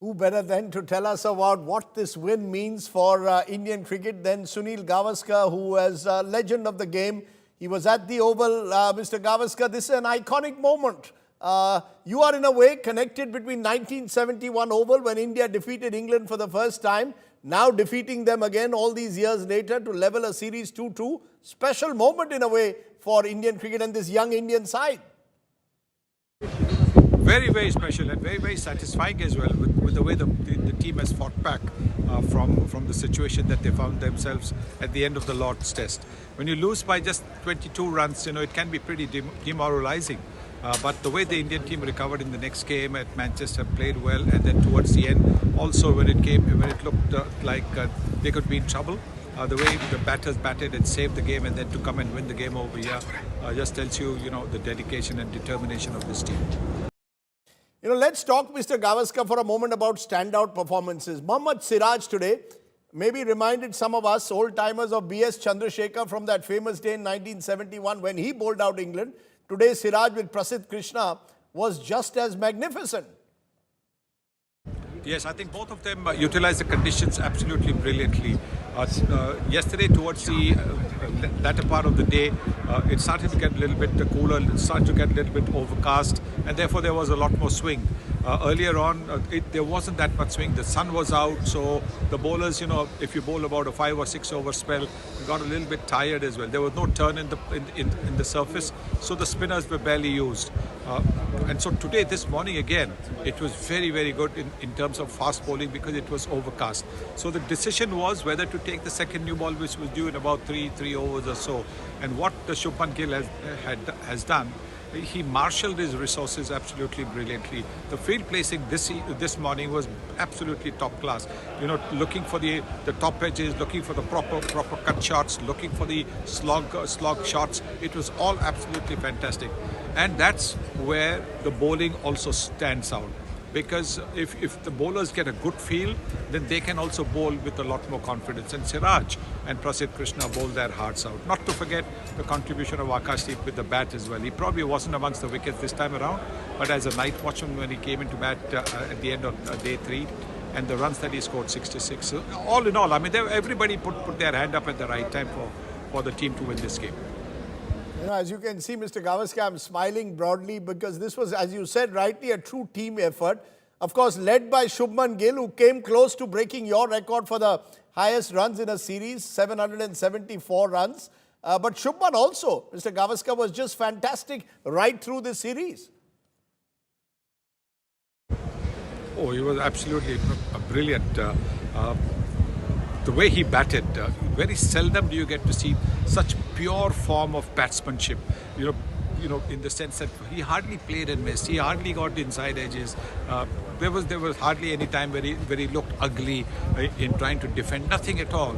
Who better than to tell us about what this win means for Indian cricket than Sunil Gavaskar, who is a legend of the game. He was at the Oval. Mr. Gavaskar, this is an iconic moment. You are in a way connected between 1971 Oval when India defeated England for the first time, now defeating them again all these years later to level a series 2-2. Special moment in a way for Indian cricket and this young Indian side. Very, very special and very, very satisfying as well with the way the team has fought back from the situation that they found themselves at the end of the Lord's Test. When you lose by just 22 runs, it can be pretty demoralizing. But the way the Indian team recovered in the next game at Manchester, played well, and then towards the end, also when it looked like they could be in trouble, the way the batters batted and saved the game, and then to come and win the game over here, just tells you, the dedication and determination of this team. Let's talk, Mr. Gavaskar, for a moment about standout performances. Mohammad Siraj today maybe reminded some of us old-timers of B.S. Chandrasekhar from that famous day in 1971 when he bowled out England. Today, Siraj with Prasidh Krishna was just as magnificent. Yes, I think both of them utilized the conditions absolutely brilliantly. Yesterday, towards the latter part of the day, it started to get a little bit cooler, it started to get a little bit overcast, and therefore there was a lot more swing. Earlier on, there wasn't that much swing. The sun was out, so the bowlers, if you bowl about a 5 or 6 over spell, got a little bit tired as well. There was no turn in the surface, so the spinners were barely used. And so today, this morning again, it was very, very good in terms of fast bowling because it was overcast. So the decision was whether to take the second new ball, which was due in about three overs or so. And what the Shubman Gill has done, he marshaled his resources absolutely brilliantly. The field placing this morning was absolutely top class. Looking for the top edges, looking for the proper cut shots, looking for the slog shots. It was all absolutely fantastic. And that's where the bowling also stands out. Because if the bowlers get a good feel, then they can also bowl with a lot more confidence. And Siraj and Prasidh Krishna bowled their hearts out. Not to forget the contribution of Rajdeep with the bat as well. He probably wasn't amongst the wickets this time around, but as a night watchman when he came into bat at the end of day 3, and the runs that he scored, 66. So all in all, I mean, everybody put their hand up at the right time for the team to win this game. As you can see, Mr. Gavaskar, I'm smiling broadly because this was, as you said rightly, a true team effort. Of course, led by Shubman Gill, who came close to breaking your record for the highest runs in a series, 774 runs. But Shubman also, Mr. Gavaskar, was just fantastic right through this series. Oh, he was absolutely brilliant. The way he batted, very seldom do you get to see such pure form of batsmanship. In the sense that he hardly played and missed. He hardly got inside edges. There was hardly any time where he looked ugly in trying to defend. Nothing at all.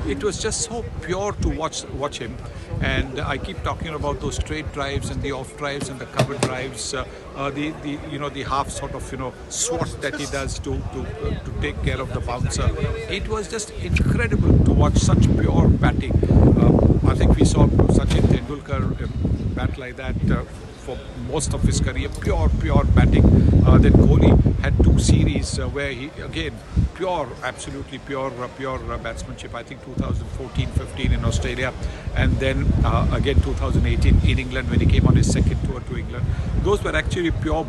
It was just so pure to watch him. And I keep talking about those straight drives and the off drives and the cover drives. The half sort of swat that he does to take care of the bouncer. It was just incredible to watch such pure batting. I think we saw Sachin Tendulkar bat like that for most of his career, pure batting. Then Kohli had 2 series where he, again, absolutely pure batsmanship. I think 2014-15 in Australia, and then again 2018 in England when he came on his second tour to England. Those were actually pure,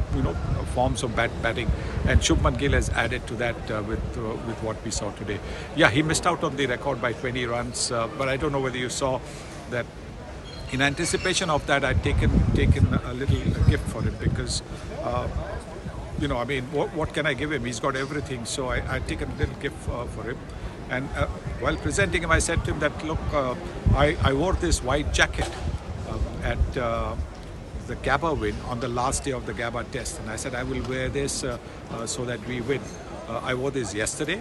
forms of batting. And Shubman Gill has added to that with what we saw today. Yeah, he missed out on the record by 20 runs, but I don't know whether you saw that. In anticipation of that, I'd taken a little gift for him because, I mean, what can I give him? He's got everything. So I'd taken a little gift for him. And while presenting him, I said to him that, look, I wore this white jacket at the Gabba win on the last day of the Gabba test. And I said, I will wear this so that we win. I wore this yesterday,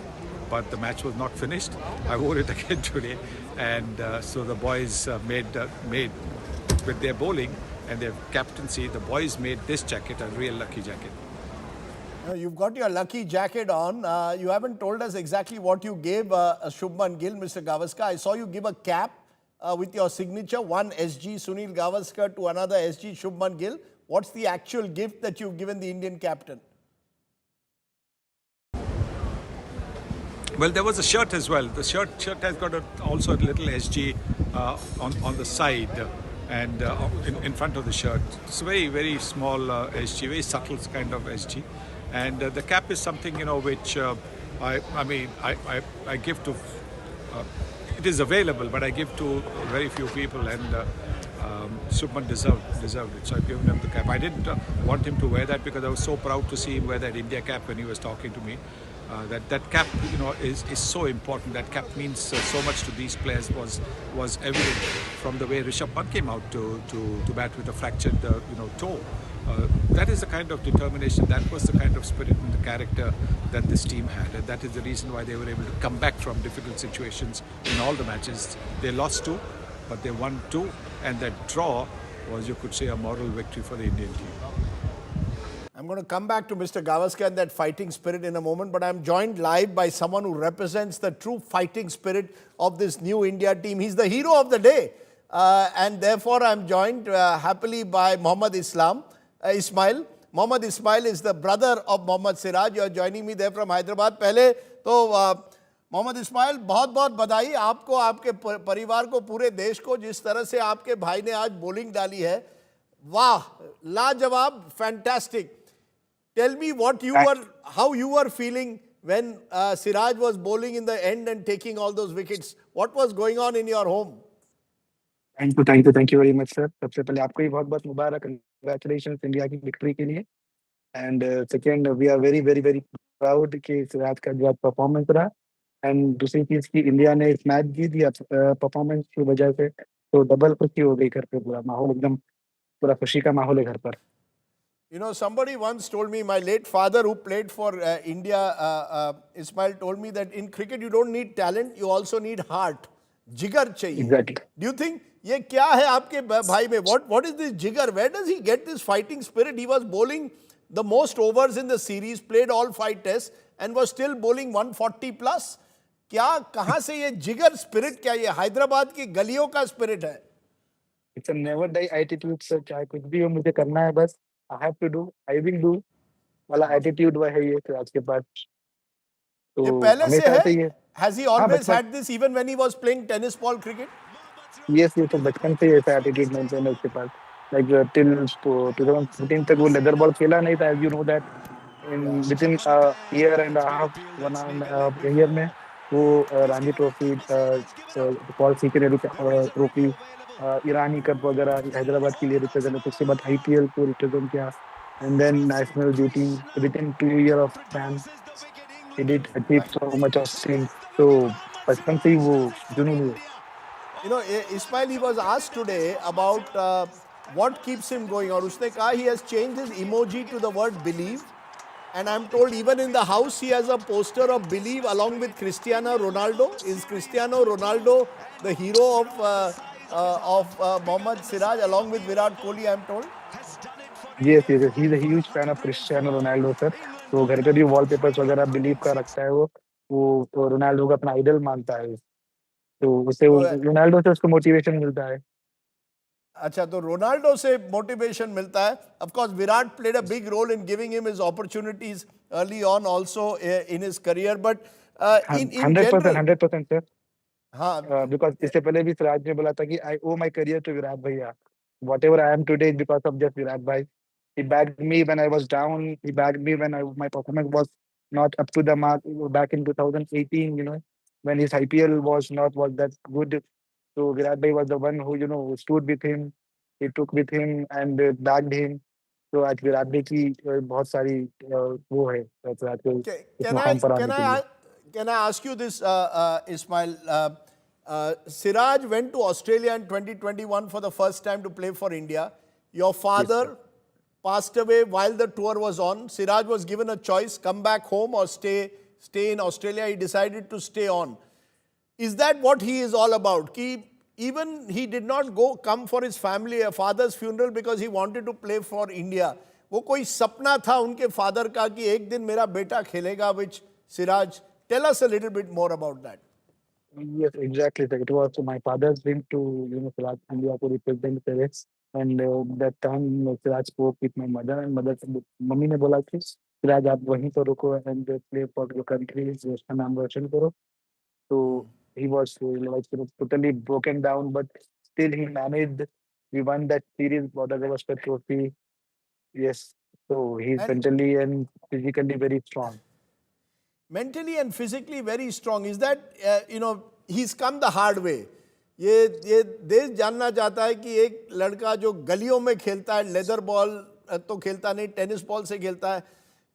but the match was not finished. I wore it again today. And so the boys made with their bowling and their captaincy, the boys made this jacket a real lucky jacket. You've got your lucky jacket on. You haven't told us exactly what you gave Shubman Gill, Mr. Gavaskar. I saw you give a cap with your signature, one SG Sunil Gavaskar to another SG Shubman Gill. What's the actual gift that you've given the Indian captain? Well, there was a shirt as well. The shirt has got also a little SG on the side and in front of the shirt. It's a very small SG, very subtle kind of SG, and the cap is something which I mean I give to. It is available, but I give to very few people, and Subman deserved it. So I've given him the cap. I didn't want him to wear that because I was so proud to see him wear that India cap when he was talking to me. That cap, is so important. That cap means so much to these players. Was evident from the way Rishabh Pant came out to bat with a fractured toe. That is the kind of determination. That was the kind of spirit and the character that this team had, and that is the reason why they were able to come back from difficult situations in all the matches. They lost two, but they won two, and that draw was, you could say, a moral victory for the Indian team. I'm going to come back to Mr. Gavaskar and that fighting spirit in a moment, but I'm joined live by someone who represents the true fighting spirit of this new India team. He's the hero of the day, and therefore I'm joined happily by Mohammed Ismail. Mohammad Ismail is the brother of Mohammad Siraj. You are joining me there from Hyderabad. पहले तो मोहम्मद इस्माइल बहुत बहुत बधाई आपको, आपके परिवार को, पूरे देश को, जिस तरह से आपके भाई ने आज बॉलिंग डाली है. वाह, लाजवाब, fantastic. Tell me how you were feeling when Siraj was bowling in the end and taking all those wickets. What was going on in your home? Thank you very much, sir. सबसे पहले आपको ही बहुत-बहुत मुबारक, congratulations India की victory के लिए. And second, we are very proud कि सिराज का जो परफॉर्मेंस रहा. And दूसरी चीज कि इंडिया ने इस मैच जीत दिया परफॉर्मेंस की वजह से, तो डबल खुशी हो गई घर पे. पूरा माहौल एकदम, पूरा खुशी का माहौल है घर पर. Somebody once told me, my late father who played for India, Ismail, told me that in cricket you don't need talent, you also need heart. Jigar chahiye. Exactly. Do you think ये क्या है आपके भाई में? What is this jigar? Where does he get this fighting spirit? He was bowling the most overs in the series, played all 5 tests and was still bowling 140 plus. क्या, कहाँ से ये जिगर स्पिरिट, क्या ये हैदराबाद की गलियों का स्पिरिट है? It's a never die attitude, sir. चाहे कुछ भी हो, मुझे करना है बस. I have to do, I will do वाला एटीट्यूड वह है ये सिराज के पास. तो ये पहले से हमेशा से है? ये. Has he always had this even when he was playing tennis ball cricket? Yes, ये तो बचपन से ऐसा एटीट्यूड मेंटेन है उसके पास. Like till 2014 तक वो लेदर बॉल खेला नहीं था, as you know that. In within a year and a half, 1.5 year में वो रणजी ट्रॉफी, पॉल सीकरेट ट्रॉफी, ईरानी कप वगैरह हैदराबाद के लिए रिप्रेजेंट. उसके बाद आईपीएल को रिप्रेजेंट किया, and then national duty within 2 years of span. He did achieve so much of things. So बचपन से ही वो जुनून है. Ismail, he was asked today about what keeps him going, और उसने कहा he has changed his emoji to the word believe, and I'm told even in the house he has a poster of believe along with Cristiano Ronaldo. Is Cristiano Ronaldo the hero of Mohammad Siraj along with Virat Kohli, I'm told? Yes, he's a huge fan of Cristiano Ronaldo, sir. तो घर पे भी wallpapers वगैरह believe का रखता है वो Ronaldo का अपना आइडल मानता है. तो उससे रोनाल्डो से उसको मोटिवेशन मिलता है. अच्छा, तो रोनाल्डो से मोटिवेशन मिलता है. Of course, Virat played a big role in giving him his opportunities early on also in his career, but in 100%, sir. हाँ, because इससे पहले भी सिराज ने बोला था कि I owe my career to Virat भैया. Whatever I am today is because of just Virat bhai. He backed me when I was down. He backed me when my performance was not up to the mark back in 2018, when his IPL was that good. So Virat bhai was the one who stood with him. He took with him and backed him. So आज विराट भाई की बहुत सारी वो है विराट को इस मुकाम पर आने के लिए. Can I ask you this, Ismail? Siraj went to Australia in 2021 for the first time to play for India. Your father passed away while the tour was on. Siraj was given a choice, come back home or stay in Australia. He decided to stay on. Is that what he is all about? Even he did not come for his father's funeral because he wanted to play for India. वो कोई सपना था उनके father का कि एक दिन मेरा बेटा खेलेगा, which Siraj. Tell us a little bit more about that. Yes, exactly. It was my father's dream to Siraj India to represent Paris. And that time Siraj spoke with my mother, and mummy ने बोला कि सिराज आप वहीं पर रुको and play for your country, देश का नाम रोशन करो. So he was like totally broken down, but still he managed. We won that series, Mohammed Gavaskar trophy. Yes, so he's And mentally and physically very strong. mentally and physically very strong. Is that, he's come the hard way. ये देश जानना चाहता है कि एक लड़का जो गलियों में खेलता है, लेदर बॉल तो खेलता नहीं, टेनिस बॉल से खेलता है,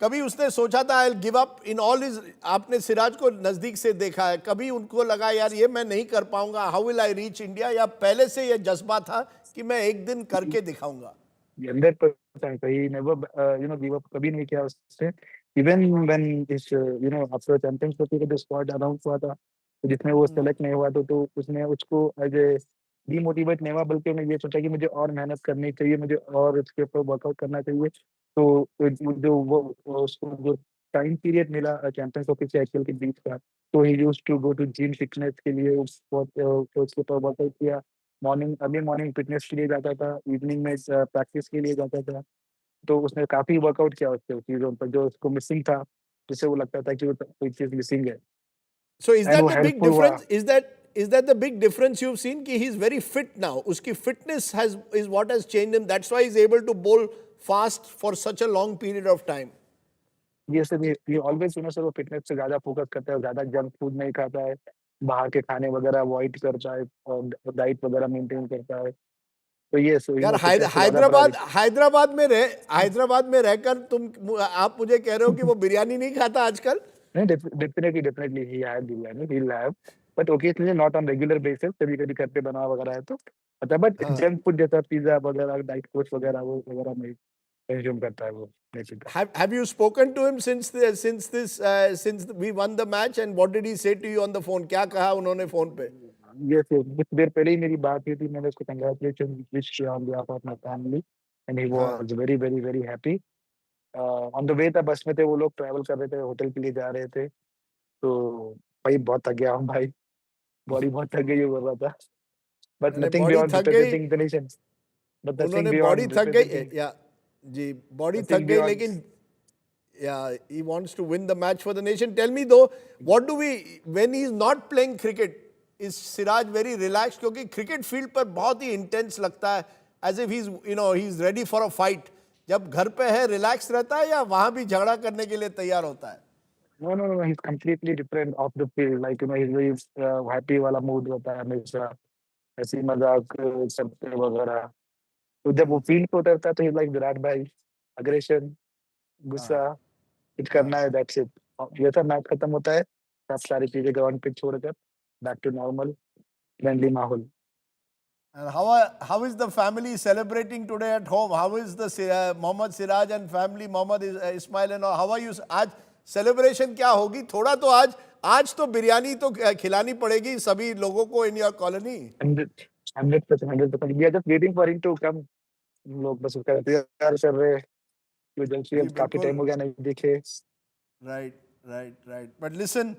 कभी उसने सोचा था I give up in all is. आपने सिराज को नजदीक से देखा है, कभी उनको लगा यार ये मैं नहीं कर पाऊंगा, how will I reach India, या पहले से ये जज्बा था कि मैं एक दिन करके दिखाऊंगा? 100%. He never, give up. कभी नहीं किया उससे. Even when this, after championship का जो squad अनाउंस हुआ था, तो जिसमें वो सेलेक्ट नहीं हुआ तो उसने उसको एज ए डीमोटिवेट नहीं हुआ, बल्कि उन्हें ये सोचा कि मुझे और मेहनत करनी चाहिए, मुझे और इसके ऊपर वर्कआउट करना चाहिए. तो जो वो उसको जो टाइम पीरियड मिला चैंपियंस ट्रॉफी से आईपीएल के बीच का, तो ही used to go to gym fitness के लिए उसके ऊपर वर्कआउट किया. मॉर्निंग फिटनेस के लिए जाता था, इवनिंग में प्रैक्टिस के लिए जाता था. तो उसने काफ़ी वर्कआउट किया उसके चीज़ों पर जो उसको मिसिंग था, जिससे वो लगता था कि वो कोई चीज़ मिसिंग है. So is एंड that वो the big हेल्पफुल हुआ. difference? Is that the big difference you've seen? कि he's very fit now. उसकी fitness is what has changed him. That's why he's able to bowl fast for such a long period of time. ये सब ये always sir वो fitness से ज़्यादा focus करता है, ज़्यादा जंक फूड नहीं खाता है, बाहर के खाने वगैरह अवॉइड करता है और डाइट वगैरह मेंटेन करता है. तो ये यार फिटनेस से ज़्यादा बड़ा. हैदराबाद में रहकर आप मुझे कह रहे हो कि वो बिरयानी नहीं खाता आजकल? नहीं, definitely he have biryani, he will have, but occasionally not on regular basis. कभी-कभी घर पे बना वगैरह है तो मतलब, बट हाँ. जंक फूड जैसा पिज़्ज़ा वगैरह, डाइट कोच वगैरह वो वगैरह नहीं कंज़्यूम करता है वो basically. Have you spoken to him since we won the match, and what did he say to you on the phone? क्या कहा उन्होंने फोन पे? ये कुछ देर पहले ही मेरी बात हुई थी, मैंने उसको कांग्रेचुलेशन विश किया on behalf of my family and he हाँ. Was very very very happy. On the way था, बस में थे वो लोग, ट्रैवल कर रहे थे, होटल के लिए जा रहे थे. तो भाई बहुत थक गया हूँ भाई, बॉडी बहुत थक गई है बोल रहा था. बट मैंने नथिंग बॉडी बियॉन्ड थक गई, representing the nation. But nothing उन्होंने बॉडी बियॉन्ड थक गई रिप्रेजेंटिंग. या जी बॉडी थक नथिंग गई, बियॉन्ड. लेकिन yeah, he wants to win the match for the nation. Tell me though, what do we, when he's not playing cricket, is Siraj very relaxed? क्योंकि cricket field पर बहुत ही intense लगता है, as if he's ready for a fight. जब घर पे है relaxed रहता है या वहाँ भी झगड़ा करने के लिए तैयार होता है? No. He's completely different off the field. Like, he's very happy वाला mood होता है हमेशा. हंसी मजाक सबसे वगैरह. तो जब वो फील्ड पे उतरता है तो he's like विराट भाई, अग्रेशन, गुस्सा, कुछ करना है, दैट्स इट. जैसा मैच खत्म होता है, सब सारी चीजें ग्राउंड पे छोड़कर बैक टू नॉर्मल फ्रेंडली माहौल. And how is the family celebrating today at home? How is the Mohammad Siraj and family, Mohammad Ismail and all? How are you? आज celebration क्या होगी? थोड़ा तो आज तो बिरयानी तो खिलानी पड़ेगी सभी लोगों को in your colony. 100%. We are just waiting for him to come. हम लोग बस उसका इंतजार कर रहे हैं. जल्द से जी जल्द, काफी बिल्कुल. टाइम हो गया नहीं देखे. Right. But listen,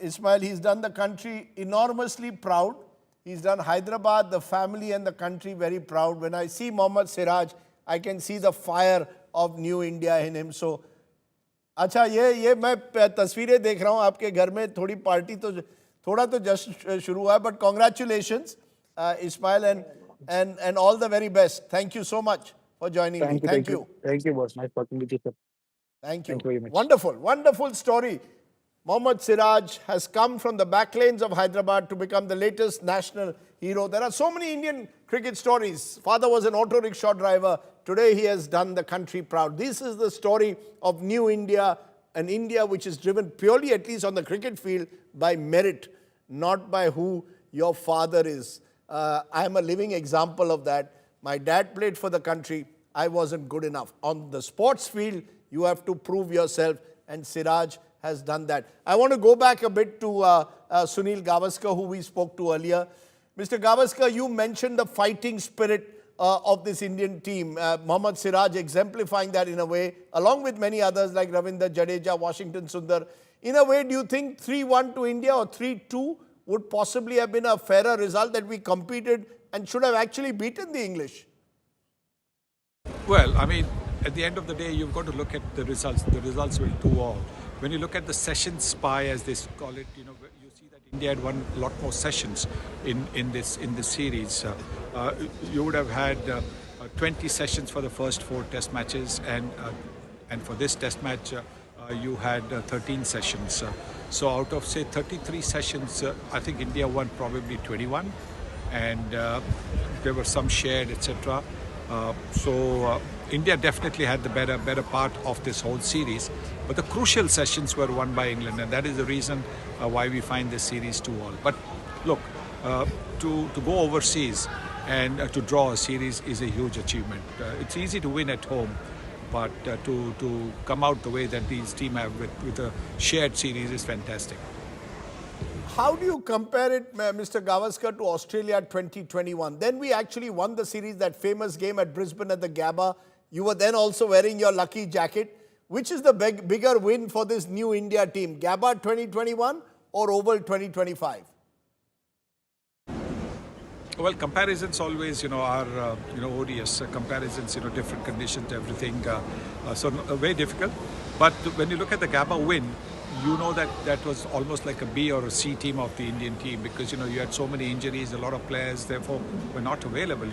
Ismail, he's done the country enormously proud. He's done Hyderabad, the family and the country very proud. When I see Mohammad Siraj, I can see the fire of new India in him. So, अच्छा ये मैं तस्वीरें देख रहा हूँ आपके घर में, थोड़ी पार्टी तो थोड़ा तो जश्न शुरू हुआ है, but congratulations, Ismail, and all the very best. Thank you so much for joining me. Thank you. Thank you, boss. Nice talking with you, sir. Thank you. Thank you very much. Wonderful story. Mohammad Siraj has come from the backlands of Hyderabad to become the latest national hero. There are so many Indian cricket stories. Father was an auto rickshaw driver. Today he has done the country proud. This is the story of new India, an India which is driven purely, at least on the cricket field, by merit, not by who your father is. I am a living example of that. My dad played for the country. I wasn't good enough. On the sports field, you have to prove yourself, and Siraj has done that. I want to go back a bit to Sunil Gavaskar, who we spoke to earlier. Mr. Gavaskar, you mentioned the fighting spirit of this Indian team. Mohammad Siraj exemplifying that in a way, along with many others like Ravindra Jadeja, Washington Sundar. In a way, do you think 3-1 to India or 3-2 would possibly have been a fairer result, that we competed and should have actually beaten the English? Well, I mean, at the end of the day, you've got to look at the results. The results will do all. When you look at the session spy, as they call it, you see that India had won a lot more sessions in this series. You would have had 20 sessions for the first 4 test matches, and for this test match, you had 13 sessions. So out of, say, 33 sessions, I think India won probably 21, and there were some shared, etc. So India definitely had the better part of this whole series, but the crucial sessions were won by England, and that is the reason why we find this series 2-all. But look, to go overseas and to draw a series is a huge achievement. It's easy to win at home, but to come out the way that these teams have with a shared series is fantastic. How do you compare it, Mr. Gavaskar, to Australia 2021? Then we actually won the series, that famous game at Brisbane at the Gabba. You were then also wearing your lucky jacket. Which is the bigger win for this new India team, Gabba 2021 or Oval 2025? Well, comparisons always, are, odious. Comparisons, different conditions, everything. So very difficult. But when you look at the Gabba win, you know that was almost like a B or a C team of the Indian team, because, you had so many injuries, a lot of players, therefore, were not available.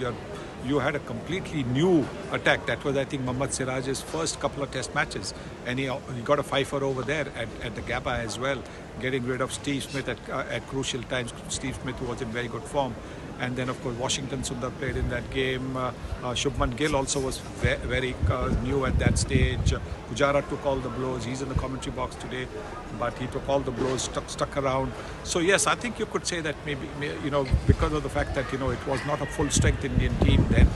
You had a completely new attack. That was, I think, Mohammad Sirajs' first couple of test matches. And he got a fifer over there at the Gabba as well, getting rid of Steve Smith at crucial times. Steve Smith was in very good form. And then, of course, Washington Sundar played in that game. Shubman Gill also was very new at that stage. Pujara took all the blows. He's in the commentary box today, but he took all the blows, stuck around. So, yes, I think you could say that maybe, because of the fact that, it was not a full-strength Indian team then,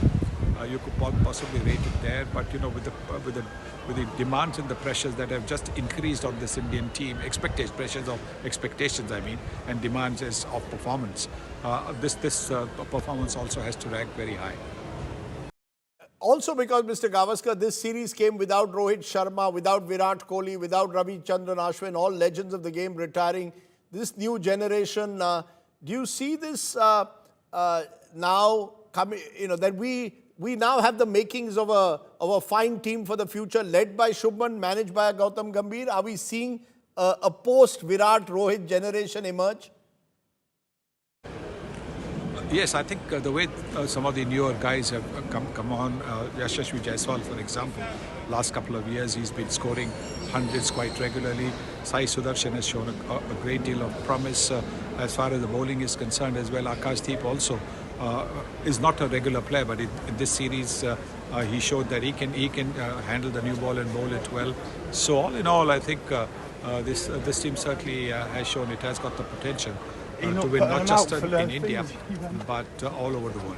you could possibly rate it there. But, with the demands and the pressures that have just increased on this Indian team, expectations, and demands of performance, this performance also has to rank very high. Also because, Mr. Gavaskar, this series came without Rohit Sharma, without Virat Kohli, without Ravichandran Ashwin, all legends of the game retiring. This new generation, do you see this now coming, that we now have the makings of a fine team for the future, led by Shubman, managed by Gautam Gambhir? Are we seeing a post-Virat Rohit generation emerge? Yes, I think the way some of the newer guys have come on, Yashasvi Jaiswal, for example, last couple of years he's been scoring hundreds quite regularly. Sai Sudarshan has shown a great deal of promise as far as the bowling is concerned as well. Akashdeep also is not a regular player, but in this series he showed that he can handle the new ball and bowl it well. So all in all, I think this team certainly has shown it has got the potential to win not just in India, but all over the world.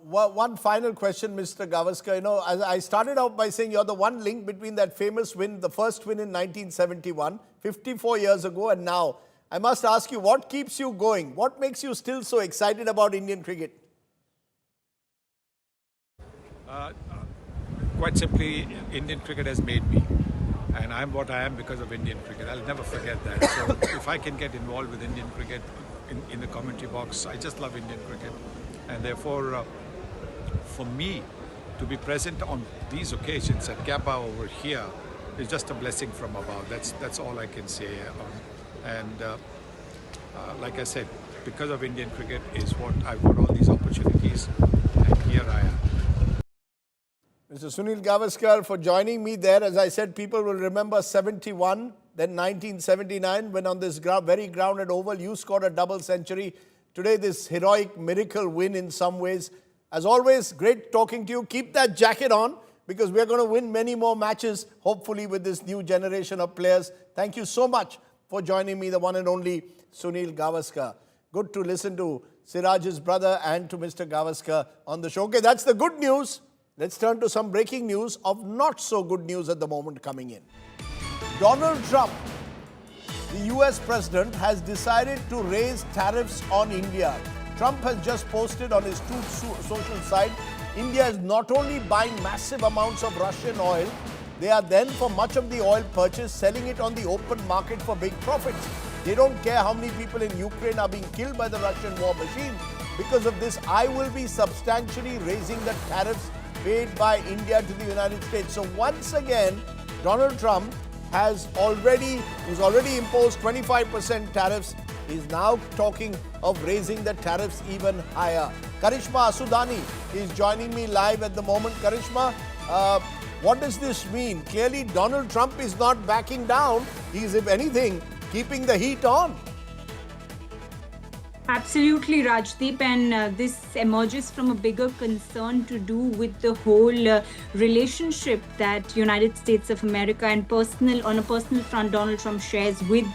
One final question, Mr. Gavaskar. As I started out by saying you're the one link between that famous win, the first win in 1971, 54 years ago, and now. I must ask you, what keeps you going? What makes you still so excited about Indian cricket? Quite simply, Indian cricket has made me. And I'm what I am because of Indian cricket. I'll never forget that. So if I can get involved with Indian cricket in the commentary box, I just love Indian cricket. And therefore, for me to be present on these occasions at Gabba over here is just a blessing from above. That's all I can say. Like I said, because of Indian cricket is what I've got all these opportunities, and here I am. Mr. Sunil Gavaskar, for joining me there. As I said, people will remember 71, then 1979, when on this very grounded oval, you scored a double century. Today, this heroic miracle win in some ways. As always, great talking to you. Keep that jacket on, because we're going to win many more matches, hopefully, with this new generation of players. Thank you so much for joining me, the one and only Sunil Gavaskar. Good to listen to Siraj's brother and to Mr. Gavaskar on the show. Okay, that's the good news. Let's turn to some breaking news of not so good news at the moment coming in. Donald Trump, the US president, has decided to raise tariffs on India. Trump has just posted on his Truth social site, India is not only buying massive amounts of Russian oil, they are then, for much of the oil purchase, selling it on the open market for big profits. They don't care how many people in Ukraine are being killed by the Russian war machine. Because of this, I will be substantially raising the tariffs paid by India to the United States. So once again, Donald Trump has already imposed 25% tariffs. He's now talking of raising the tariffs even higher. Karishma Asudani is joining me live at the moment. Karishma, what does this mean? Clearly, Donald Trump is not backing down. He's, if anything, keeping the heat on. Absolutely, Rajdeep, and this emerges from a bigger concern to do with the whole relationship that United States of America and on a personal front, Donald Trump shares with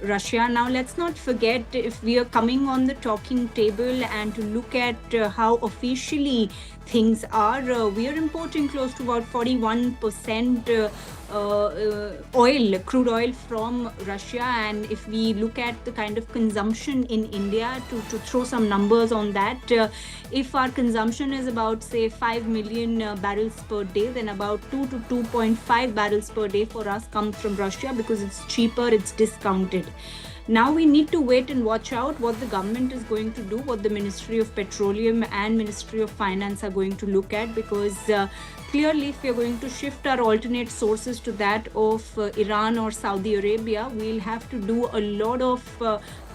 Russia. Now, let's not forget, if we are coming on the talking table and to look at how officially things are, we are importing close to about 41% crude oil from Russia. And if we look at the kind of consumption in India, to throw some numbers on that, if our consumption is about, say, 5 million barrels per day, then about 2 to 2.5 barrels per day for us comes from Russia because it's cheaper, it's discounted. Now we need to wait and watch out what the government is going to do, what the Ministry of Petroleum and Ministry of Finance are going to look at, because clearly if we are going to shift our alternate sources to that of Iran or Saudi Arabia, we'll have to do a lot of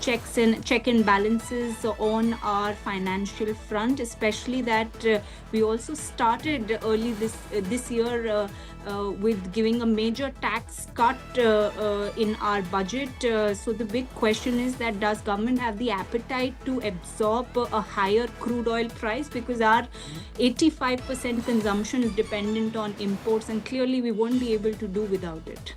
check and balances on our financial front, especially that we also started early this year with giving a major tax cut in our budget. So the big question is that does government have the appetite to absorb a higher crude oil price, because our 85% consumption is dependent on imports, and clearly we won't be able to do without it.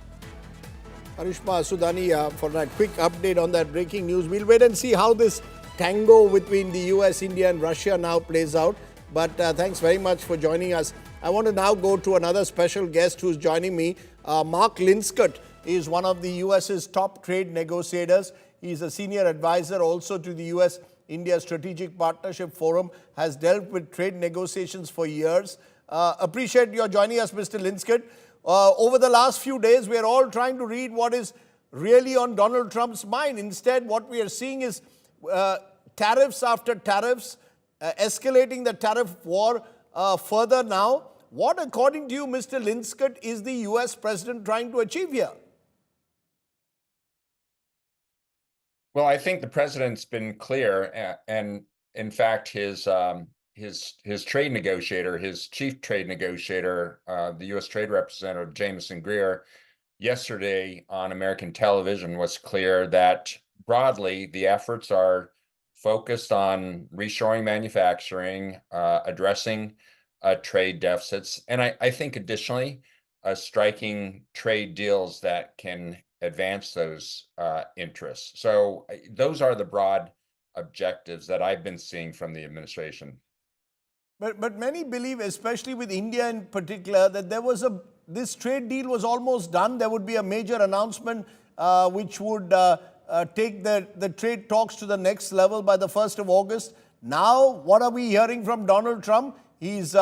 Karishma Asudani, for that quick update on that breaking news. We'll wait and see how this tango between the US, India and Russia now plays out. But thanks very much for joining us. I want to now go to another special guest who's joining me. Mark Linscott is one of the US's top trade negotiators. He's a senior advisor also to the US-India Strategic Partnership Forum, has dealt with trade negotiations for years. Appreciate your joining us, Mr. Linscott. Over the last few days, we are all trying to read what is really on Donald Trump's mind. Instead, what we are seeing is tariffs after tariffs, escalating the tariff war further now. What, according to you, Mr. Linscott, is the US president trying to achieve here? Well, I think the president's been clear, and in fact, his trade negotiator, his chief trade negotiator, the U.S. Trade Representative Jamieson Greer, yesterday on American television was clear that broadly the efforts are focused on reshoring manufacturing, addressing trade deficits, and I think additionally striking trade deals that can advance those interests. So those are the broad objectives that I've been seeing from the administration. But many believe, especially with India in particular, that this trade deal was almost done. There would be a major announcement which would take the trade talks to the next level by the 1st of August. Now, what are we hearing from Donald Trump? He's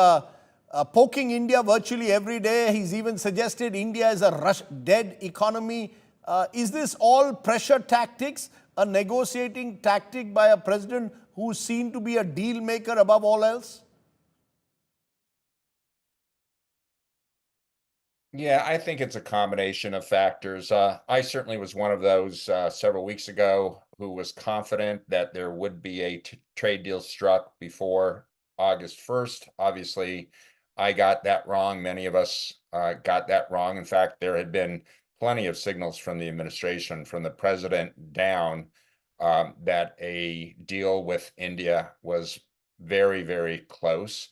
poking India virtually every day. He's even suggested India is a dead economy. Is this all pressure tactics, a negotiating tactic by a president who's seen to be a deal maker above all else? Yeah, I think it's a combination of factors. I certainly was one of those several weeks ago who was confident that there would be a trade deal struck before August 1st. Obviously, I got that wrong. Many of us got that wrong. In fact, there had been plenty of signals from the administration, from the president down, that a deal with India was very, very close.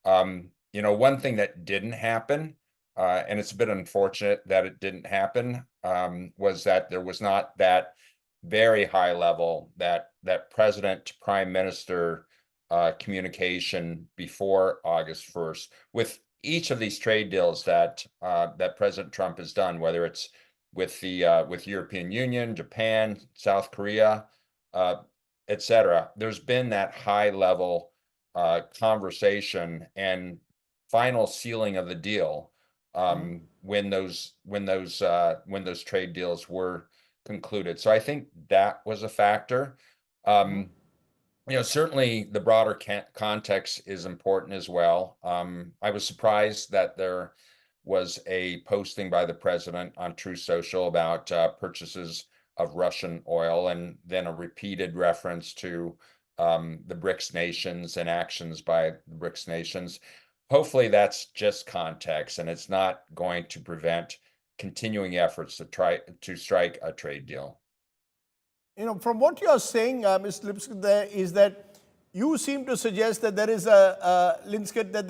One thing that didn't happen, and it's a bit unfortunate that it didn't happen, was that there was not that very high level, that president to prime minister communication before August 1st with each of these trade deals that President Trump has done, whether it's with European Union, Japan, South Korea, etc. There's been that high level conversation and final sealing of the deal when those trade deals were concluded. So I think that was a factor. Certainly the broader context is important as well. I was surprised that there was a posting by the president on True Social about purchases of Russian oil, and then a repeated reference to the BRICS nations and actions by the BRICS nations. Hopefully that's just context, and it's not going to prevent continuing efforts to try to strike a trade deal. From what you're saying, Mr. Lipscott, there is that you seem to suggest that there is that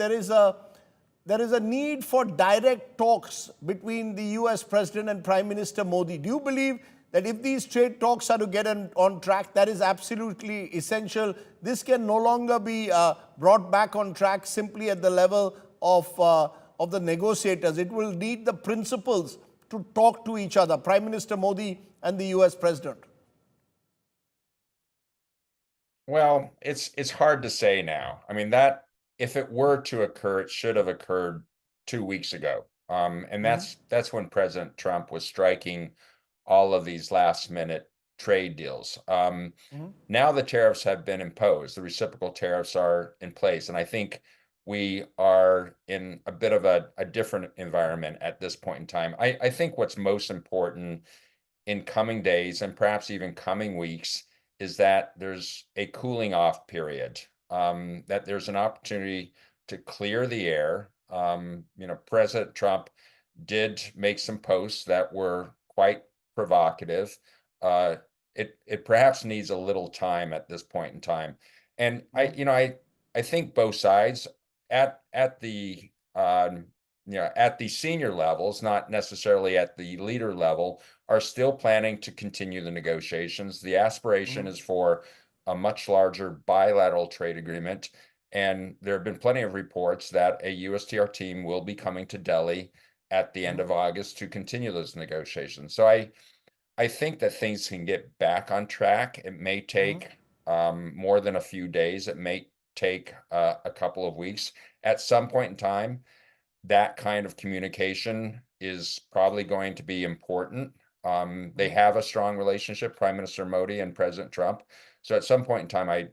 there is a need for direct talks between the US President and Prime Minister Modi. Do you believe that if these trade talks are to get on track, that is absolutely essential? This can no longer be brought back on track simply at the level of the negotiators. It will need the principals to talk to each other, Prime Minister Modi and the US President. Well, it's hard to say now. I mean, that if it were to occur, it should have occurred 2 weeks ago. And that's when President Trump was striking all of these last minute trade deals. Now the tariffs have been imposed. The reciprocal tariffs are in place. And I think we are in a bit of a different environment at this point in time. I think what's most important in coming days and perhaps even coming weeks is that there's a cooling off period, that there's an opportunity to clear the air. President Trump did make some posts that were quite provocative. It perhaps needs a little time at this point in time. And I think both sides at the at the senior levels, not necessarily at the leader level, are still planning to continue the negotiations. The aspiration is for a much larger bilateral trade agreement. And there have been plenty of reports that a USTR team will be coming to Delhi at the end of August to continue those negotiations. So I think that things can get back on track. It may take more than a few days. It may take a couple of weeks. At some point in time, that kind of communication is probably going to be important. They have a strong relationship, Prime Minister Modi and President Trump. So at some point in time, I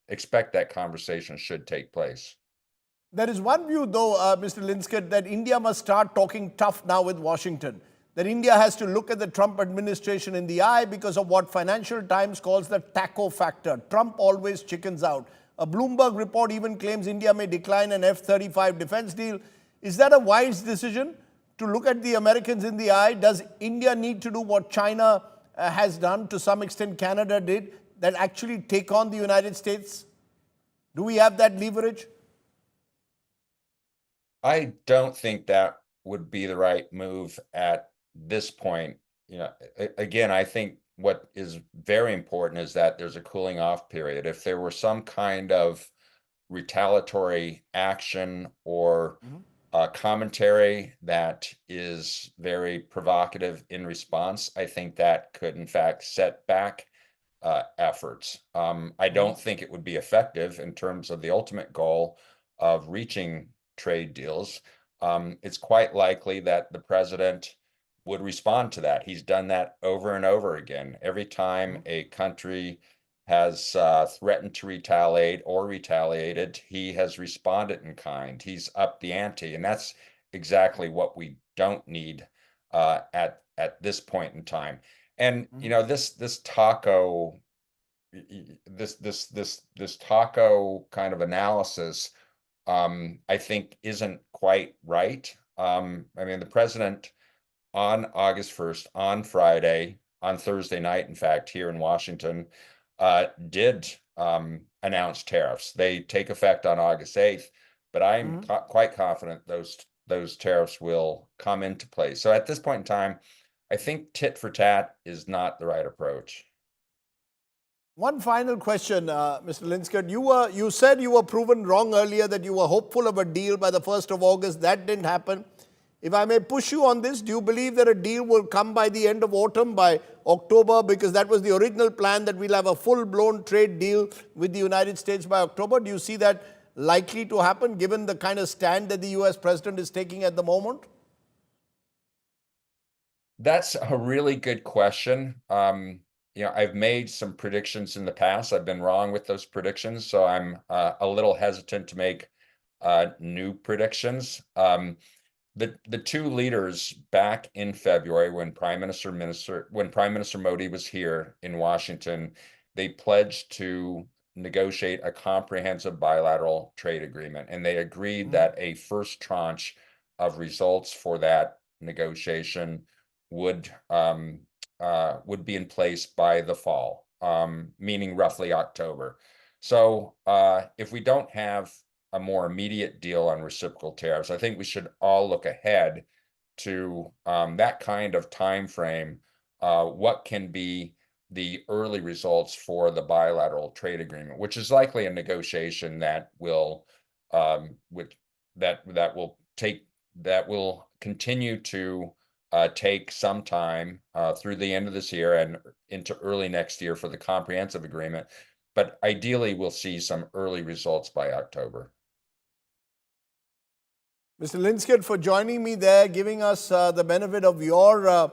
expect that conversation should take place. There is one view, though, Mr. Linscott, that India must start talking tough now with Washington. That India has to look at the Trump administration in the eye because of what Financial Times calls the taco factor. Trump always chickens out. A Bloomberg report even claims India may decline an F-35 defense deal. Is that a wise decision to look at the Americans in the eye? Does India need to do what China has done, to some extent Canada did, that actually take on the United States? Do we have that leverage? I don't think that would be the right move at this point. Again, I think what is very important is that there's a cooling off period. If there were some kind of retaliatory action or commentary that is very provocative in response, I think that could in fact set back efforts. I don't think it would be effective in terms of the ultimate goal of reaching trade deals. It's quite likely that the president would respond to that. He's done that over and over again. Every time a country has threatened to retaliate or retaliated, he has responded in kind. He's upped the ante, and that's exactly what we don't need at this point in time. And this taco kind of analysis, I think isn't quite right. I mean, the president on August 1st, on Friday, on Thursday night, in fact, here in Washington, did announce tariffs. They take effect on August 8th, but I'm quite confident those tariffs will come into place. So at this point in time, I think tit for tat is not the right approach. One final question, Mr. Linscott. You said you were proven wrong earlier, that you were hopeful of a deal by the 1st of August. That didn't happen. If I may push you on this, do you believe that a deal will come by the end of autumn, by October? Because that was the original plan, that we'll have a full-blown trade deal with the United States by October. Do you see that likely to happen, given the kind of stand that the US president is taking at the moment? That's a really good question. I've made some predictions in the past. I've been wrong with those predictions, so I'm a little hesitant to make new predictions. The two leaders back in February, when Prime Minister Modi was here in Washington, they pledged to negotiate a comprehensive bilateral trade agreement, and they agreed that a first tranche of results for that negotiation would be in place by the fall, meaning roughly October. So if we don't have a more immediate deal on reciprocal tariffs, I think we should all look ahead to that kind of time frame. What can be the early results for the bilateral trade agreement, which is likely a negotiation that will continue to take some time through the end of this year and into early next year for the comprehensive agreement. But ideally, we'll see some early results by October. Mr. Linscott, for joining me there, giving us the benefit of your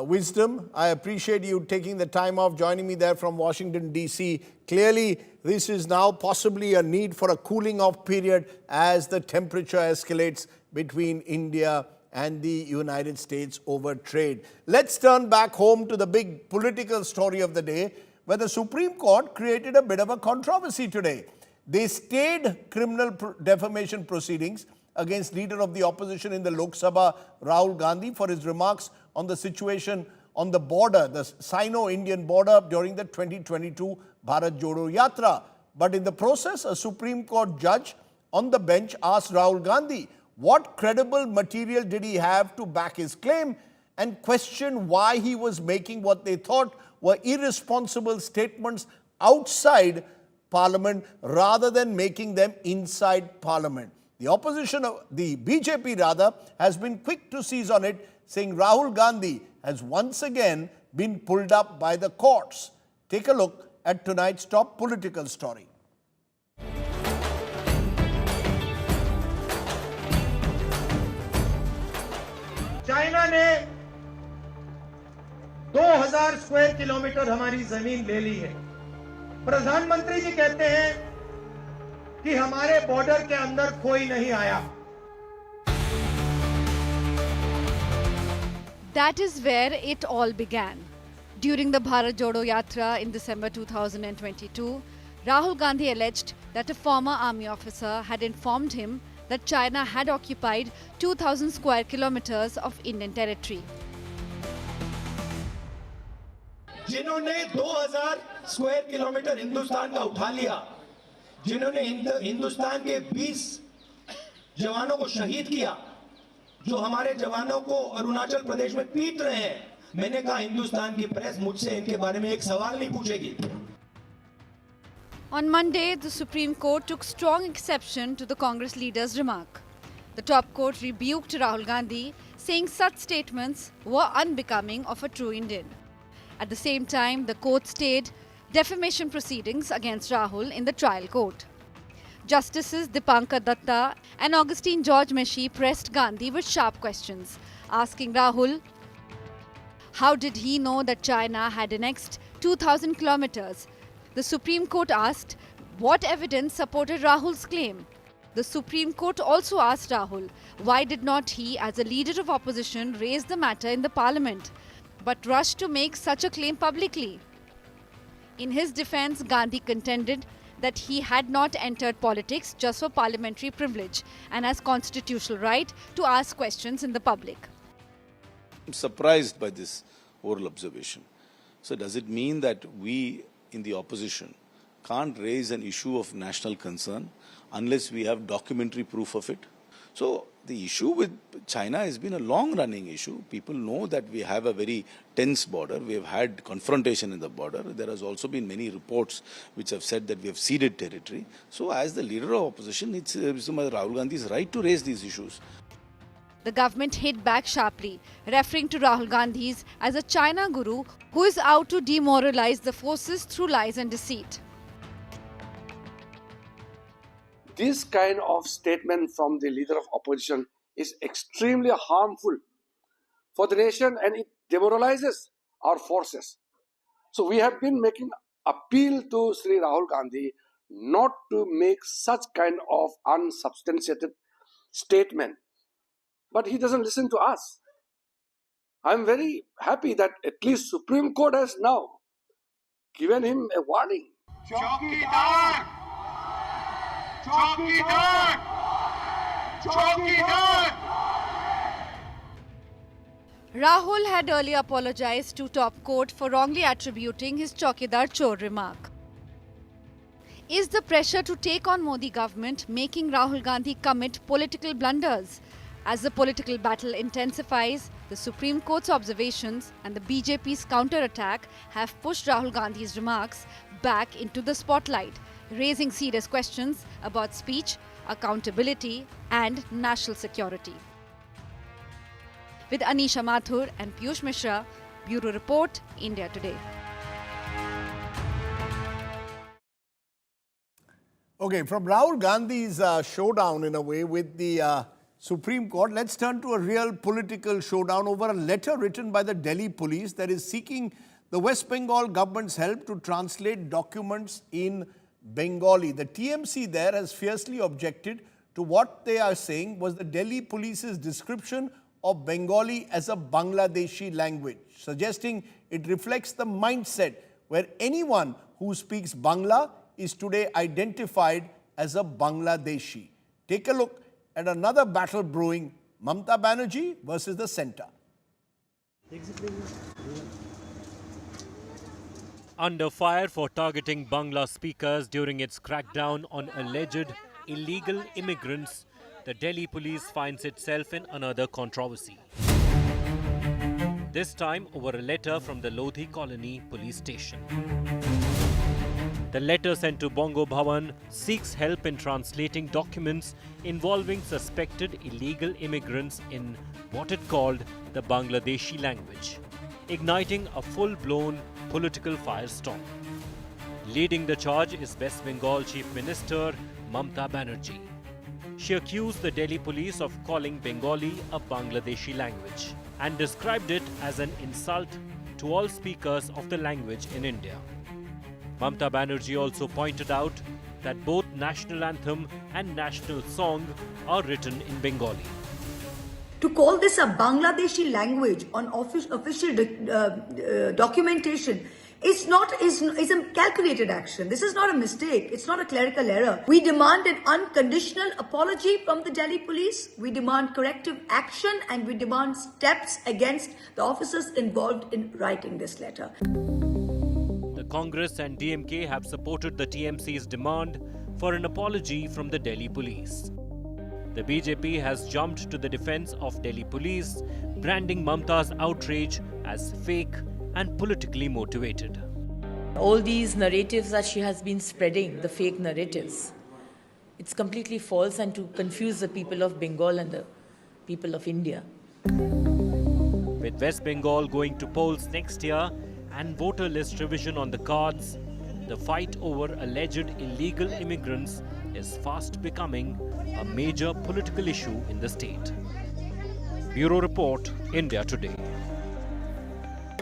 wisdom. I appreciate you taking the time off, joining me there from Washington, D.C. Clearly, this is now possibly a need for a cooling off period as the temperature escalates between India and the United States over trade. Let's turn back home to the big political story of the day, where the Supreme Court created a bit of a controversy today. They stayed criminal defamation proceedings against leader of the opposition in the Lok Sabha, Rahul Gandhi, for his remarks on the situation on the border, the Sino-Indian border during the 2022 Bharat Jodo Yatra. But in the process, a Supreme Court judge on the bench asked Rahul Gandhi what credible material did he have to back his claim, and questioned why he was making what they thought were irresponsible statements outside Parliament rather than making them inside Parliament. The opposition, the BJP rather, has been quick to seize on it, saying Rahul Gandhi has once again been pulled up by the courts. Take a look at tonight's top political story. China ने 2000 square kilometre हमारी जमीन ले ली है। प्रधानमंत्री जी कहते हैं कि हमारे बॉर्डर के अंदर कोई नहीं आया। That is where it all began. During the Bharat Jodo Yatra in December 2022, Rahul Gandhi alleged that a former army officer had informed him that China had occupied 2,000 square kilometers of Indian territory. जिन्होंने 2000 square kilometre Hindustan का उठा लिया, जिन्होंने हिंदुस्तान के 20 जवानों को शहीद किया, जो हमारे जवानों को अरुणाचल प्रदेश में पीट रहे हैं, मैंने कहा हिंदुस्तान की प्रेस मुझसे इनके बारे में एक सवाल नहीं पूछेगी। On Monday, the Supreme Court took strong exception to the Congress leader's remark. The top court rebuked Rahul Gandhi, saying such statements were unbecoming of a true Indian. At the same time, the court stayed defamation proceedings against Rahul in the trial court. Justices Dipankar Datta and Augustine George Meshi pressed Gandhi with sharp questions, asking Rahul, how did he know that China had annexed 2,000 kilometers? The Supreme Court asked, what evidence supported Rahul's claim? The Supreme Court also asked Rahul, why did not he, as a leader of opposition, raise the matter in the parliament, but rushed to make such a claim publicly? In his defense, Gandhi contended that he had not entered politics just for parliamentary privilege and has constitutional right to ask questions in the public. I'm surprised by this oral observation. So does it mean that we in the opposition can't raise an issue of national concern unless we have documentary proof of it? So the issue with China has been a long-running issue. People know that we have a very tense border. We have had confrontation in the border. There has also been many reports which have said that we have ceded territory. So as the leader of opposition, it's Rahul Gandhi's right to raise these issues. The government hit back sharply, referring to Rahul Gandhi as a China guru who is out to demoralize the forces through lies and deceit. This kind of statement from the leader of opposition is extremely harmful for the nation, and it demoralizes our forces. So we have been making appeal to Sri Rahul Gandhi not to make such kind of unsubstantiated statement. But he doesn't listen to us. I'm very happy that at least Supreme Court has now given him a warning. Chowkidar! Chowkidar! Chowkidar! Rahul had earlier apologized to top court for wrongly attributing his Chowkidar Chor remark. Is the pressure to take on Modi government making Rahul Gandhi commit political blunders? As the political battle intensifies, the Supreme Court's observations and the BJP's counter-attack have pushed Rahul Gandhi's remarks back into the spotlight, raising serious questions about speech, accountability and national security. With Anisha Mathur and Piyush Mishra, Bureau Report, India Today. Okay, from Rahul Gandhi's showdown in a way with the Supreme Court, let's turn to a real political showdown over a letter written by the Delhi police that is seeking the West Bengal government's help to translate documents in Bengali. The TMC there has fiercely objected to what they are saying was the Delhi police's description of Bengali as a Bangladeshi language, suggesting it reflects the mindset where anyone who speaks Bangla is today identified as a Bangladeshi. Take a look at another battle brewing, Mamata Banerjee versus the centre. Under fire for targeting Bangla speakers during its crackdown on alleged illegal immigrants, the Delhi police finds itself in another controversy. This time over a letter from the Lodhi Colony police station. The letter sent to Bongo Bhavan seeks help in translating documents involving suspected illegal immigrants in what it called the Bangladeshi language, igniting a full-blown political firestorm. Leading the charge is West Bengal Chief Minister Mamata Banerjee. She accused the Delhi police of calling Bengali a Bangladeshi language and described it as an insult to all speakers of the language in India. Mamata Banerjee also pointed out that both national anthem and national song are written in Bengali. To call this a Bangladeshi language on official documentation is a calculated action. This is not a mistake. It's not a clerical error. We demand an unconditional apology from the Delhi police. We demand corrective action and we demand steps against the officers involved in writing this letter. Congress and DMK have supported the TMC's demand for an apology from the Delhi police. The BJP has jumped to the defense of Delhi police, branding Mamata's outrage as fake and politically motivated. All these narratives that she has been spreading, the fake narratives, it's completely false and to confuse the people of Bengal and the people of India. With West Bengal going to polls next year, and voter list revision on the cards, the fight over alleged illegal immigrants is fast becoming a major political issue in the state. Bureau Report, India Today.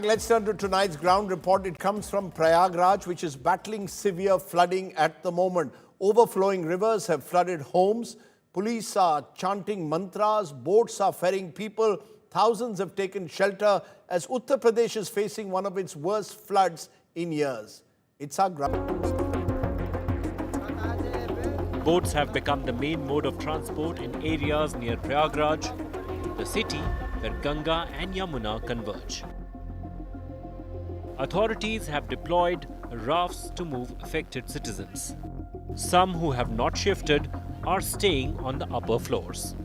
Let's turn to tonight's ground report. It comes from Prayagraj, which is battling severe flooding at the moment. Overflowing rivers have flooded homes. Police are chanting mantras. Boats are ferrying people. Thousands have taken shelter as Uttar Pradesh is facing one of its worst floods in years. It's our ground. Boats have become the main mode of transport in areas near Prayagraj, the city where Ganga and Yamuna converge. Authorities have deployed rafts to move affected citizens. Some who have not shifted are staying on the upper floors.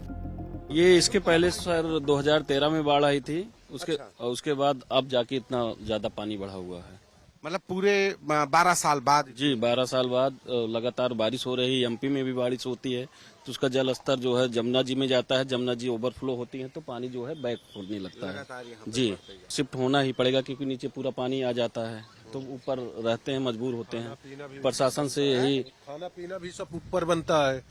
ये इसके पहले sir 2013 में बाढ़ आई थी, उसके बाद अब जाके इतना ज्यादा पानी बढ़ा हुआ है। मतलब पूरे 12 साल बाद? जी, 12 साल बाद लगातार बारिश हो रही है। एमपी में भी बारिश होती है तो उसका जल स्तर जो है जमुना जी में जाता है, जमुना जी ओवरफ्लो होती है तो पानी जो है बैक होने लगता है। जी, शिफ्ट होना ही पड़ेगा क्योंकि नीचे पूरा पानी आ जाता है तो ऊपर रहते हैं, मजबूर होते हैं। प्रशासन से यही खाना पीना भी सब ऊपर बनता है,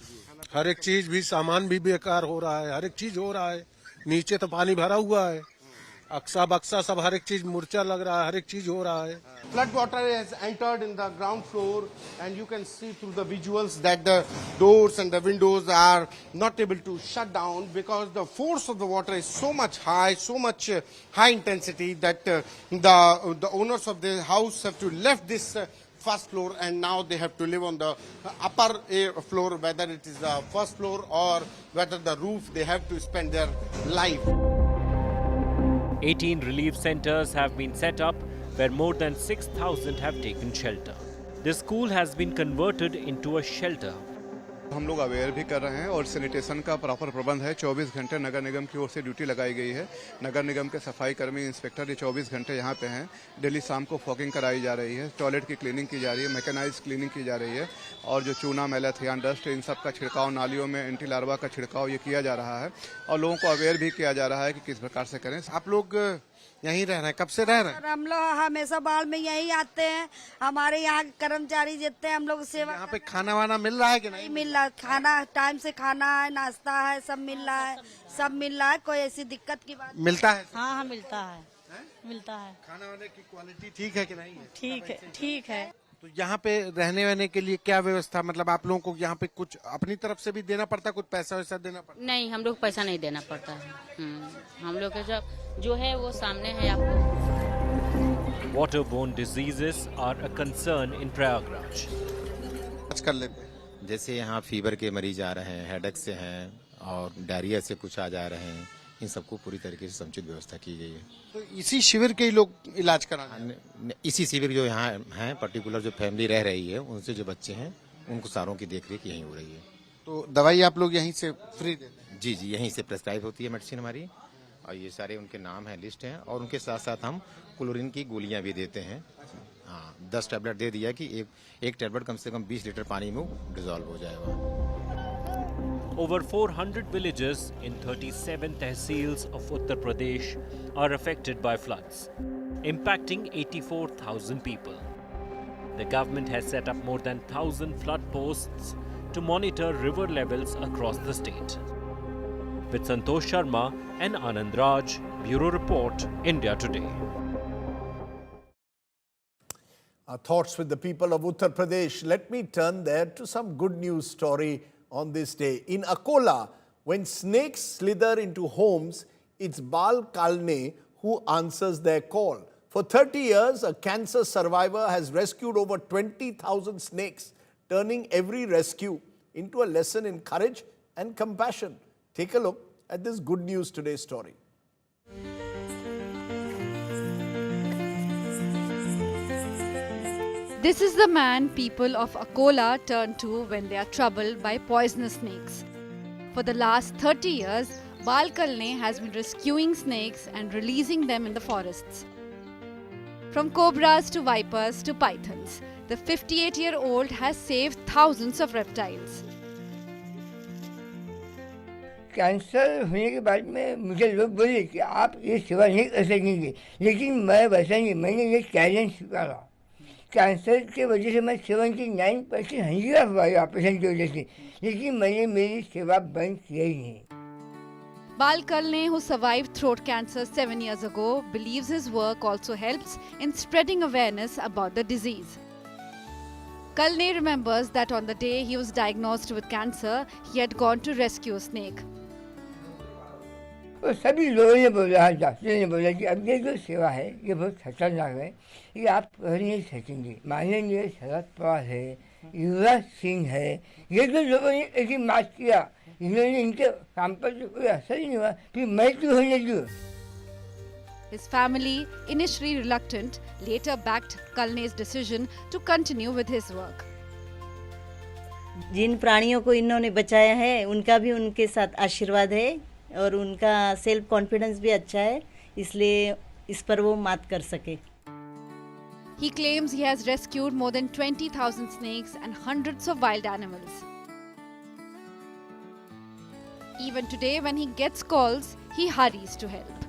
हर एक चीज भी, सामान भी बेकार हो रहा है, हर एक चीज हो रहा है। नीचे तो पानी भरा हुआ है, अक्सा बक्सा सब हर एक चीज, मुर्चा लग रहा है, हर एक चीज हो रहा है। flood water has entered in the ground floor, and you can see through the visuals that the doors and the windows are not able to shut down because the force of the water is so much high, so much high intensity that the owners of the house have to left this first floor, and now they have to live on the upper floor, whether it is the first floor or whether the roof. They have to spend their life. 18 relief centers have been set up where more than 6,000 have taken shelter. The school has been converted into a shelter. हम लोग aware भी कर रहे हैं और sanitation का proper प्रबंध है। 24 घंटे नगर निगम की ओर से ड्यूटी लगाई गई है। नगर निगम के सफाई कर्मी इंस्पेक्टर ये 24 घंटे यहाँ पे हैं। डेली शाम को फॉगिंग कराई जा रही है, टॉयलेट की क्लीनिंग की जा रही है, मैकेनाइज क्लीनिंग की जा रही है और जो चूना मैलाथियन डस्ट इन सब का छिड़काव, नालियों में एंटी लार्वा का छिड़काव ये किया जा रहा है और लोगों को अवेयर भी किया जा रहा है कि किस प्रकार से करें। आप लोग यहीं रह रहे हैं, कब से रह रहे हैं? हम लोग हमेशा बाढ़ में यहीं आते हैं। हमारे यहाँ कर्मचारी जितने हम लोग सेवा। यहाँ पे खाना वाना मिल रहा है कि नहीं? मिल रहा है, खाना टाइम से खाना है, नाश्ता है, सब मिल रहा है, सब मिल रहा है। कोई ऐसी दिक्कत की बात मिलता है? हाँ हाँ मिलता है, मिलता है। खाना वाने की क्वालिटी ठीक है कि नहीं है? ठीक है, ठीक है। तो यहाँ पे रहने वहने के लिए क्या व्यवस्था, मतलब आप लोगों को यहाँ पे कुछ अपनी तरफ से भी देना पड़ता, कुछ पैसा वैसा देना पड़ता? नहीं, हम लोग पैसा नहीं देना पड़ता है। हम लोग के जो है वो सामने है आपको। Waterborne diseases are a concern in Prayagraj. कर लेते हैं। जैसे यहाँ फीवर के मरीज आ रहे हैं, हेडेक से हैं और डायरिया से कुछ आ जा रहे हैं, इन सबको पूरी तरीके से समुचित व्यवस्था की गई है। तो इसी शिविर के ही लोग इलाज कराने? इसी शिविर जो यहाँ हैं, पर्टिकुलर जो फैमिली रह रही है, उनसे जो बच्चे हैं, उनको सारों की देखरेख यहीं हो रही है। तो दवाई आप लोग यहीं से फ्री देते हैं? जी जी, यहीं से प्रेस्क्राइब होती है मेडिसिन हमारी और ये सारे उनके नाम हैं, लिस्ट हैं और उनके साथ साथ हम क्लोरीन की गोलियां भी देते हैं। हाँ, 10 टैबलेट दे दिया कि एक टैबलेट कम से कम 20 लीटर पानी में डिजॉल्व हो जाएगा। Over 400 villages in 37 tehsils of Uttar Pradesh are affected by floods, impacting 84,000 people. The government has set up more than 1,000 flood posts to monitor river levels across the state. With Santosh Sharma and Anand Raj, Bureau Report, India Today. Our thoughts with the people of Uttar Pradesh. Let me turn there to some good news story on this day. In Akola, when snakes slither into homes, it's Bal Kalne who answers their call. For 30 years, a cancer survivor has rescued over 20,000 snakes, turning every rescue into a lesson in courage and compassion. Take a look at this Good News Today story. This is the man people of Akola turn to when they are troubled by poisonous snakes. For the last 30 years, Bal Kalne has been rescuing snakes and releasing them in the forests. From cobras to vipers to pythons, the 58-year-old has saved thousands of reptiles. Cancer होने के बाद में मुझे लोग बोले कि आप ये सेवा नहीं कर सकेंगे, लेकिन मैं वैसा नहीं, मैंने ये चैलेंज स्वीकारा। कैंसर के वजह से मैं 79% हंजिया हुआ ऑपरेशन की वजह से, लेकिन मैंने मेरी सेवा बंद किया ही नहीं। Bal Kalne, who survived throat cancer 7 years ago, believes his work also helps in spreading awareness about the disease. Kalne remembers that on the day he was diagnosed with cancer, he had gone to rescue a snake. और सभी लोगों ने बोला, doctor ने बोला कि अब ये जो सेवा है ये बहुत खतरनाक है, ये आप कर नहीं सकेंगे। माननीय शरद पवार है, युवराज सिंह है, ये जो लोगों ने एक ही मार्च किया, इन्होंने इनके काम पर तो कोई असर ही नहीं हुआ, फिर मैं क्यों होने दूँ? His family, initially reluctant, later backed Kalne's decision to continue with his work. जिन प्राणियों को इन्होंने बचाया है, उनका भी उनके साथ आशीर्वाद है और उनका सेल्फ कॉन्फिडेंस भी अच्छा है, इसलिए इस पर वो मात कर सके। He claims he has rescued more than 20,000 snakes and hundreds of wild animals. Even today, when he gets calls, he hurries to help.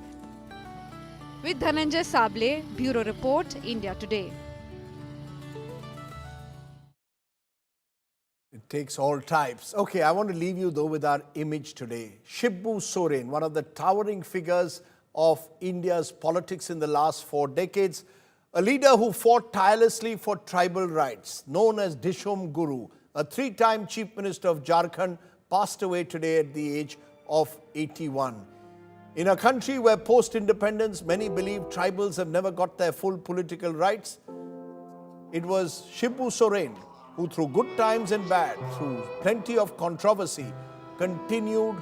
With Dhananjay Sable, Bureau Report, India Today. It takes all types. Okay, I want to leave you though with our image today. Shibbu Soren, one of the towering figures of India's politics in the last 4 decades, A leader who fought tirelessly for tribal rights, known as Dishom Guru, a three-time Chief Minister of Jharkhand, passed away today at the age of 81. In a country where post-independence many believe tribals have never got their full political rights, it was Shibu Soren who, through good times and bad, through plenty of controversy, continued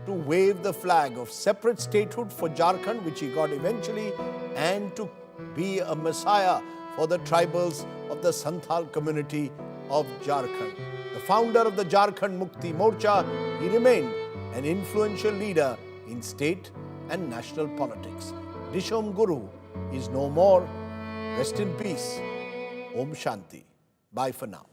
to wave the flag of separate statehood for Jharkhand, which he got eventually, and to be a messiah for the tribals of the Santhal community of Jharkhand. The founder of the Jharkhand Mukti Morcha, he remained an influential leader in state and national politics. Dishom Guru is no more. Rest in peace. Om Shanti. Bye for now.